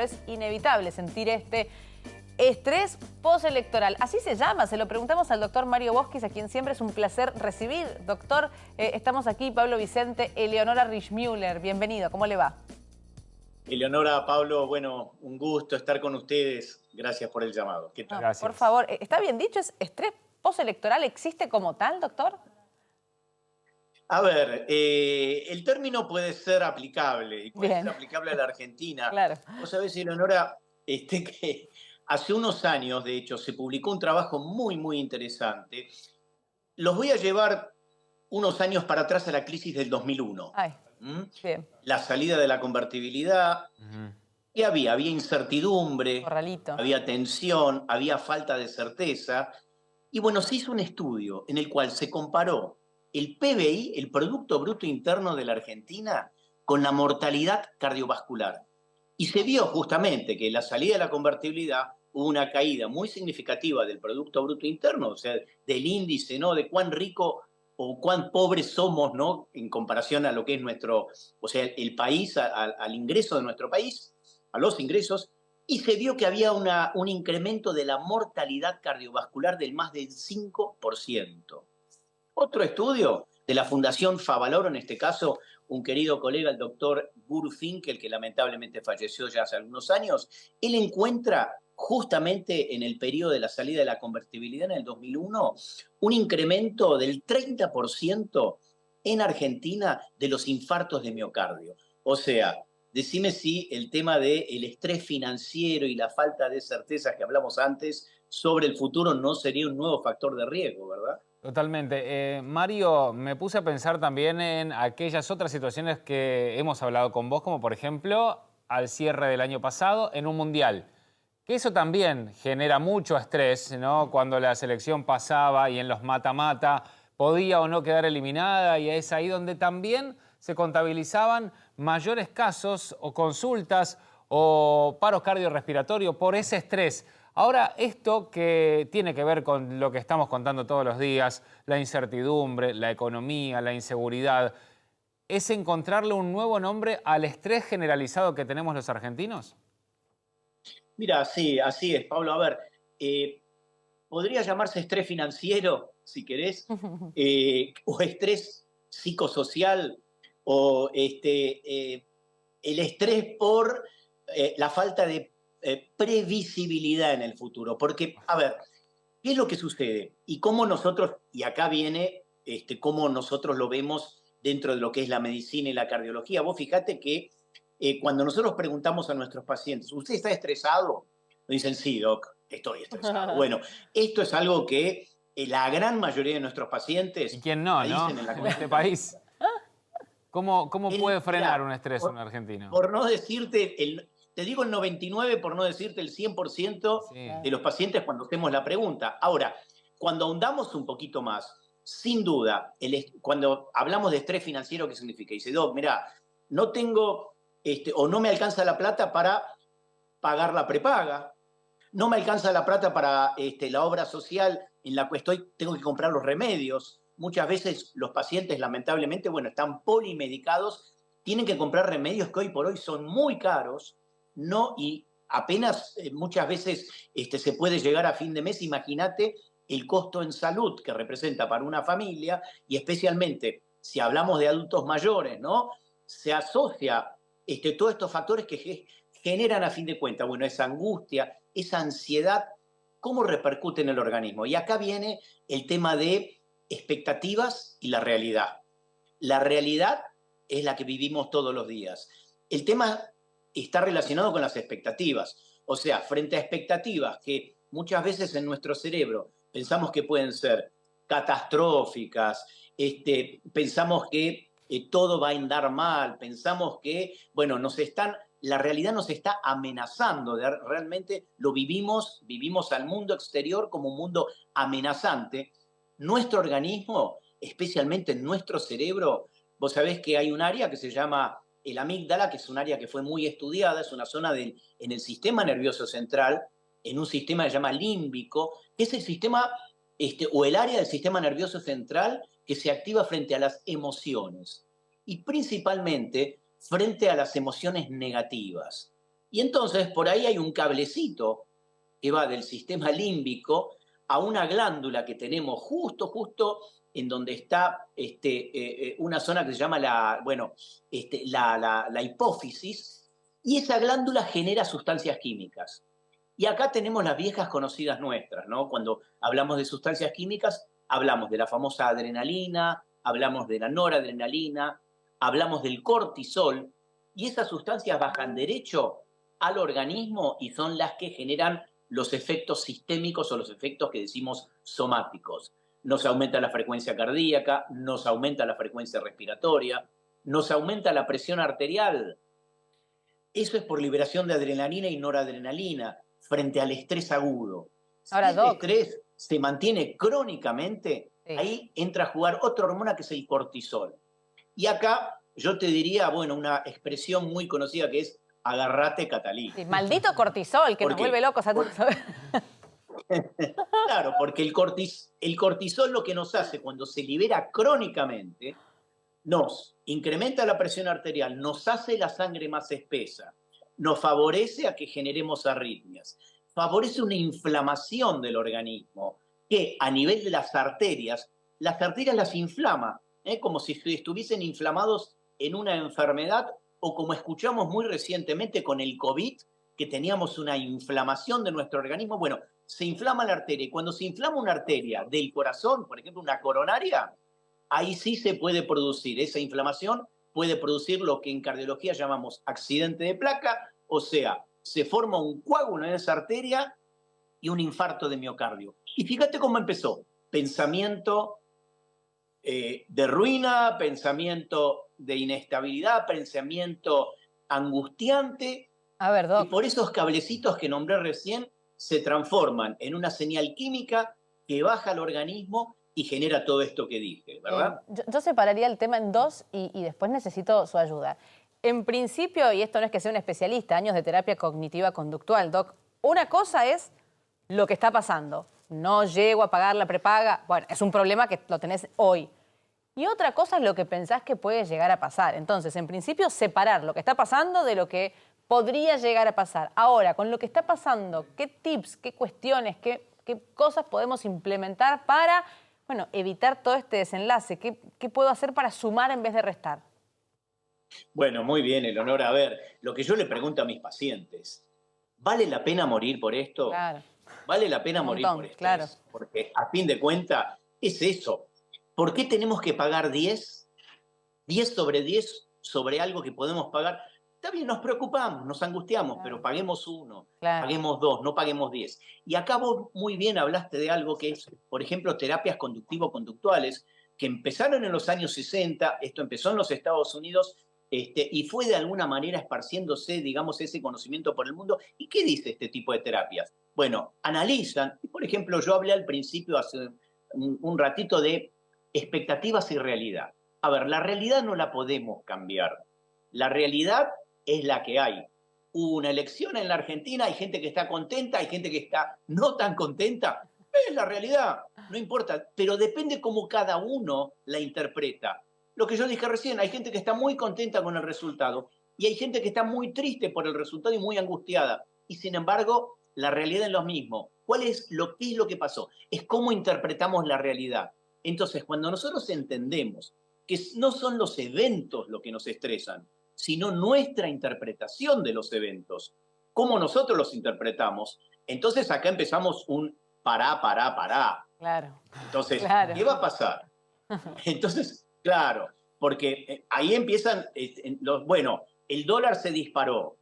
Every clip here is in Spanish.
Es inevitable sentir este estrés postelectoral. Así se llama, se lo preguntamos al doctor Mario Boschis, a quien siempre es un placer recibir. Doctor, estamos aquí, Pablo Vicente, Eleonora Richmüller. Bienvenido, ¿cómo le va? Eleonora, Pablo, bueno, un gusto estar con ustedes. Gracias por el llamado. ¿Qué tal? Gracias. Por favor, ¿está bien dicho? ¿Es estrés postelectoral? ¿Existe como tal, doctor? A ver, el término puede ser aplicable y puede ser Bien, aplicable a la Argentina. claro. Vos sabés, Eleonora, que hace unos años, de hecho, se publicó un trabajo muy interesante. Los voy a llevar unos años para atrás a la crisis del 2001. Ay, ¿Mm? bien. La salida de la convertibilidad. ¿Qué había? Había incertidumbre, Corralito. había tensión, había falta de certeza. Y bueno, se hizo un estudio en el cual se comparó el PBI, el Producto Bruto Interno de la Argentina, con la mortalidad cardiovascular. Y se vio justamente que en la salida de la convertibilidad hubo una caída muy significativa del Producto Bruto Interno, o sea, del índice, ¿no? De cuán rico o cuán pobres somos, ¿no? En comparación a lo que es nuestro, o sea, el país, al ingreso de nuestro país, a los ingresos, y se vio que había un incremento de la mortalidad cardiovascular del más del 5%. Otro estudio de la Fundación Favaloro, en este caso, un querido colega, el doctor Guru Finkel, que lamentablemente falleció ya hace algunos años, él encuentra justamente en el periodo de la salida de la convertibilidad en el 2001 un incremento del 30% en Argentina de los infartos de miocardio. O sea, decime si el tema del estrés financiero y la falta de certeza que hablamos antes sobre el futuro no sería un nuevo factor de riesgo, ¿verdad? Totalmente. Mario, me puse a pensar también en aquellas otras situaciones que hemos hablado con vos, como por ejemplo al cierre del año pasado en un mundial. Que eso también genera mucho estrés, ¿no? Cuando la selección pasaba y en los mata-mata podía o no quedar eliminada, y es ahí donde también se contabilizaban mayores casos o consultas o paros cardiorrespiratorios por ese estrés. Ahora, esto que tiene que ver con lo que estamos contando todos los días, la incertidumbre, la economía, la inseguridad, ¿es encontrarle un nuevo nombre al estrés generalizado que tenemos los argentinos? Mira, sí, así es, Pablo. A ver, podría llamarse estrés financiero, si querés, o estrés psicosocial, o el estrés por la falta de previsibilidad en el futuro. Porque, a ver, ¿qué es lo que sucede? Y cómo nosotros, y acá viene cómo nosotros lo vemos dentro de lo que es la medicina y la cardiología. Vos fijate que cuando nosotros preguntamos a nuestros pacientes, ¿usted está estresado? Nos dicen, sí, doc, estoy estresado. Bueno, esto es algo que la gran mayoría de nuestros ¿Y pacientes quién no, la no? dicen en la En este consulta. país. ¿Cómo puede frenar Mirá, un estrés un argentino? por no decirte, te digo el 99 por no decirte el 100% Sí. de los pacientes cuando hacemos la pregunta. Ahora, cuando ahondamos un poquito más, sin duda, cuando hablamos de estrés financiero, ¿qué significa? Dice, doc, mira, no tengo o no me alcanza la plata para pagar la prepaga, no me alcanza la plata para la obra social en la que estoy, tengo que comprar los remedios. Muchas veces los pacientes, lamentablemente, bueno, están polimedicados, tienen que comprar remedios que hoy por hoy son muy caros, ¿no? Y apenas muchas veces se puede llegar a fin de mes. Imagínate el costo en salud que representa para una familia, y especialmente si hablamos de adultos mayores, ¿no? Se asocia todos estos factores que generan a fin de cuentas, bueno, esa angustia, esa ansiedad, ¿cómo repercute en el organismo? Y acá viene el tema de expectativas y la realidad. La realidad es la que vivimos todos los días. El tema está relacionado con las expectativas. O sea, frente a expectativas que muchas veces en nuestro cerebro pensamos que pueden ser catastróficas, pensamos que todo va a andar mal, pensamos que, bueno, la realidad nos está amenazando, realmente lo vivimos al mundo exterior como un mundo amenazante. Nuestro organismo, especialmente nuestro cerebro, vos sabés que hay un área que se llama el amígdala, que es un área que fue muy estudiada, es una zona en el sistema nervioso central, en un sistema que se llama límbico, que es el sistema o el área del sistema nervioso central que se activa frente a las emociones y principalmente frente a las emociones negativas. Y entonces por ahí hay un cablecito que va del sistema límbico a una glándula que tenemos justo en donde está una zona que se llama la hipófisis, y esa glándula genera sustancias químicas. Y acá tenemos las viejas conocidas nuestras, ¿no? Cuando hablamos de sustancias químicas, hablamos de la famosa adrenalina, hablamos de la noradrenalina, hablamos del cortisol, y esas sustancias bajan derecho al organismo y son las que generan los efectos sistémicos o los efectos que decimos somáticos. Nos aumenta la frecuencia cardíaca, nos aumenta la frecuencia respiratoria, nos aumenta la presión arterial. Eso es por liberación de adrenalina y noradrenalina frente al estrés agudo. Ahora, Si el Doc. estrés se mantiene crónicamente, Sí. ahí entra a jugar otra hormona que es el cortisol. Y acá yo te diría, bueno, una expresión muy conocida que es agarrate Catalina. Sí, maldito cortisol, que ¿Por nos qué? vuelve locos a todos. Claro, porque el cortisol lo que nos hace cuando se libera crónicamente, nos incrementa la presión arterial, nos hace la sangre más espesa, nos favorece a que generemos arritmias, favorece una inflamación del organismo que a nivel de las arterias las inflama, como si estuviesen inflamados en una enfermedad o como escuchamos muy recientemente con el COVID, que teníamos una inflamación de nuestro organismo. Bueno, se inflama la arteria y cuando se inflama una arteria del corazón, por ejemplo una coronaria, ahí sí se puede producir, esa inflamación puede producir lo que en cardiología llamamos accidente de placa, o sea, se forma un coágulo en esa arteria y un infarto de miocardio. Y fíjate cómo empezó, pensamiento de ruina, pensamiento de inestabilidad, pensamiento angustiante, A ver, y Doc. por esos cablecitos que nombré recién se transforman en una señal química que baja al organismo y genera todo esto que dije, ¿verdad? Yo separaría el tema en dos y después necesito su ayuda. En principio, y esto no es que sea un especialista, años de terapia cognitiva conductual, Doc, una cosa es lo que está pasando. No llego a pagar la prepaga, bueno, es un problema que lo tenés hoy. Y otra cosa es lo que pensás que puede llegar a pasar. Entonces, en principio, separar lo que está pasando de lo que podría llegar a pasar. Ahora, con lo que está pasando, ¿qué tips, qué cuestiones, qué cosas podemos implementar para, bueno, evitar todo este desenlace? ¿Qué puedo hacer para sumar en vez de restar? Bueno, muy bien, Eleonora. A ver, lo que yo le pregunto a mis pacientes, ¿vale la pena morir por esto? Claro. ¿Vale la pena Un morir montón, por estrés? claro. Porque a fin de cuentas es eso. ¿Por qué tenemos que pagar 10? 10 sobre 10 sobre algo que podemos pagar. Está bien, nos preocupamos, nos angustiamos, Claro. pero paguemos 1, Claro. paguemos 2, no paguemos 10. Y acá vos muy bien hablaste de algo que es, por ejemplo, terapias conductivo-conductuales, que empezaron en los años 60, esto empezó en los Estados Unidos, y fue de alguna manera esparciéndose, digamos, ese conocimiento por el mundo. ¿Y qué dice este tipo de terapias? Bueno, analizan, y por ejemplo, yo hablé al principio, hace un ratito, de expectativas y realidad. A ver, la realidad no la podemos cambiar. La realidad es la que hay. Hubo una elección en la Argentina, hay gente que está contenta, hay gente que está no tan contenta. Es la realidad, no importa, pero depende cómo cada uno la interpreta. Lo que yo dije recién, hay gente que está muy contenta con el resultado y hay gente que está muy triste por el resultado y muy angustiada. Y sin embargo, la realidad es lo mismo. ¿Qué es lo que pasó? Es cómo interpretamos la realidad. Entonces, cuando nosotros entendemos que no son los eventos lo que nos estresan, sino nuestra interpretación de los eventos, cómo nosotros los interpretamos, entonces acá empezamos un pará. Claro. Entonces, Claro. ¿qué va a pasar? Entonces, claro, porque ahí empiezan, bueno, el dólar se disparó,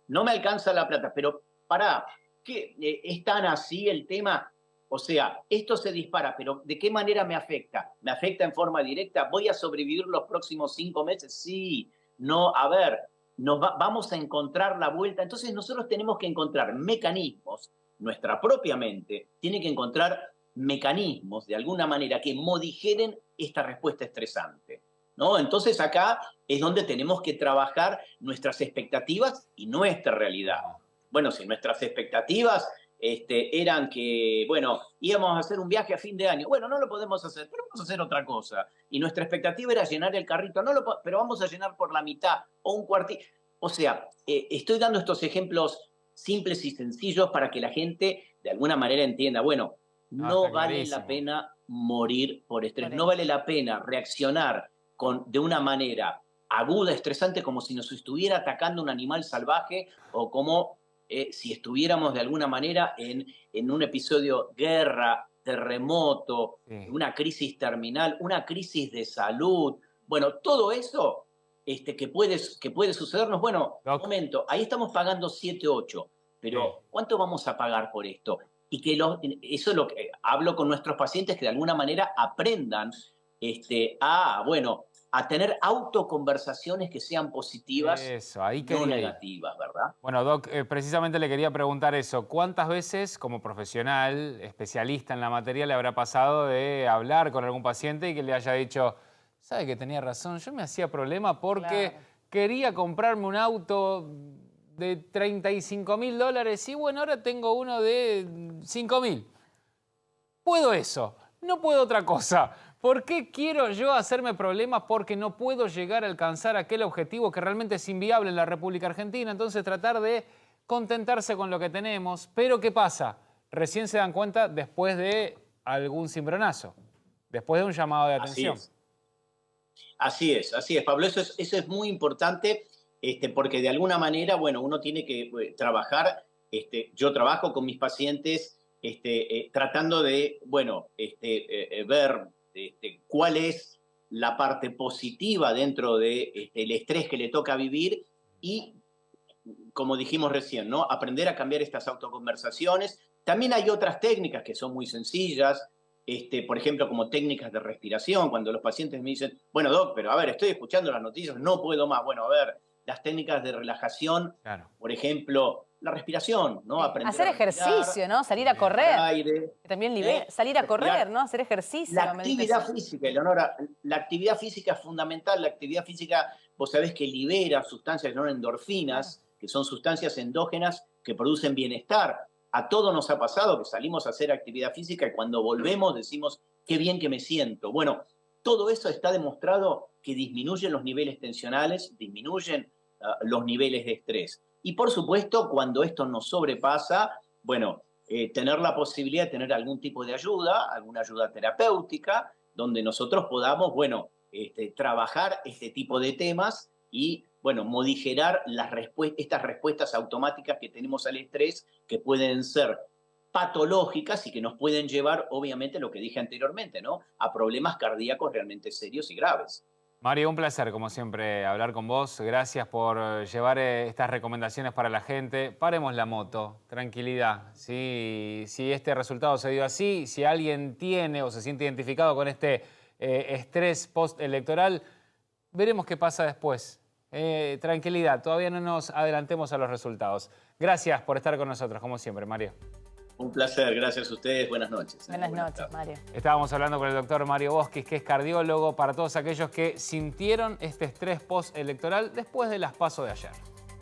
no me alcanza la plata, pero pará, ¿qué, es tan así el tema? O sea, esto se dispara, pero ¿de qué manera me afecta? ¿Me afecta en forma directa? ¿Voy a sobrevivir los próximos 5 meses? Sí, no, a ver, vamos a encontrar la vuelta. Entonces nosotros tenemos que encontrar mecanismos, nuestra propia mente tiene que encontrar mecanismos de alguna manera que modigeren esta respuesta estresante, ¿no? Entonces acá es donde tenemos que trabajar nuestras expectativas y nuestra realidad. Bueno, si nuestras expectativas eran que, bueno, íbamos a hacer un viaje a fin de año. Bueno, no lo podemos hacer, pero vamos a hacer otra cosa. Y nuestra expectativa era llenar el carrito, pero vamos a llenar por la mitad o un cuartito. O sea, estoy dando estos ejemplos simples y sencillos para que la gente de alguna manera entienda, bueno, No, no está vale la clarísimo. pena morir por estrés, Por no eso. vale la pena reaccionar de una manera aguda, estresante, como si nos estuviera atacando un animal salvaje o como si estuviéramos de alguna manera en un episodio guerra, terremoto, Sí. una crisis terminal, una crisis de salud. Bueno, todo eso que puede sucedernos, bueno, un Doc, momento, ahí estamos pagando 7, 8, sí. pero ¿cuánto vamos a pagar por esto? Y que eso es lo que hablo con nuestros pacientes, que de alguna manera aprendan bueno, a tener autoconversaciones que sean positivas Eso, ahí y no quería ir. negativas, ¿verdad? Bueno, Doc, precisamente le quería preguntar eso. ¿Cuántas veces, como profesional, especialista en la materia, le habrá pasado de hablar con algún paciente y que le haya dicho, sabe que tenía razón, yo me hacía problema porque Claro. quería comprarme un auto de $35.000 y bueno, ahora tengo uno de 5.000? Puedo eso, no puedo otra cosa. ¿Por qué quiero yo hacerme problemas porque no puedo llegar a alcanzar aquel objetivo que realmente es inviable en la República Argentina? Entonces tratar de contentarse con lo que tenemos. Pero ¿qué pasa? Recién se dan cuenta después de algún cimbronazo, después de un llamado de Así atención. es. Así es, Pablo. Eso es muy importante, porque de alguna manera, bueno, uno tiene que trabajar. Yo trabajo con mis pacientes tratando de, bueno, ver cuál es la parte positiva dentro de el estrés que le toca vivir y, como dijimos recién, ¿no? Aprender a cambiar estas autoconversaciones. También hay otras técnicas que son muy sencillas, por ejemplo, como técnicas de respiración, cuando los pacientes me dicen, bueno, doc, pero a ver, estoy escuchando las noticias, no puedo más. Bueno, a ver, las técnicas de relajación, Claro. por ejemplo, la respiración, ¿no? Aprender Hacer a respirar, ejercicio, ¿no? Salir a Bien. tomar correr. aire, Que también libera. Salir a correr, respirar. ¿no? Hacer ejercicio, La actividad meditación. física, Eleonora, la actividad física es fundamental. La actividad física, vos sabés que libera sustancias que son Claro. endorfinas, que son sustancias endógenas que producen bienestar. A todos nos ha pasado que salimos a hacer actividad física y cuando volvemos decimos, qué bien que me siento. Bueno, todo eso está demostrado que disminuyen los niveles tensionales, disminuyen los niveles de estrés. Y por supuesto, cuando esto nos sobrepasa, bueno, tener la posibilidad de tener algún tipo de ayuda, alguna ayuda terapéutica, donde nosotros podamos, bueno, trabajar este tipo de temas y, bueno, modificar estas respuestas automáticas que tenemos al estrés, que pueden ser patológicas y que nos pueden llevar, obviamente, lo que dije anteriormente, ¿no? A problemas cardíacos realmente serios y graves. Mario, un placer, como siempre, hablar con vos. Gracias por llevar estas recomendaciones para la gente. Paremos la moto, tranquilidad. Si este resultado se dio así, si alguien tiene o se siente identificado con este estrés postelectoral, veremos qué pasa después. Tranquilidad, todavía no nos adelantemos a los resultados. Gracias por estar con nosotros, como siempre, Mario. Un placer, gracias a ustedes, buenas noches. Buenas noches, Mario. Estábamos hablando con el doctor Mario Boschis, que es cardiólogo, para todos aquellos que sintieron este estrés postelectoral después de las PASO de ayer.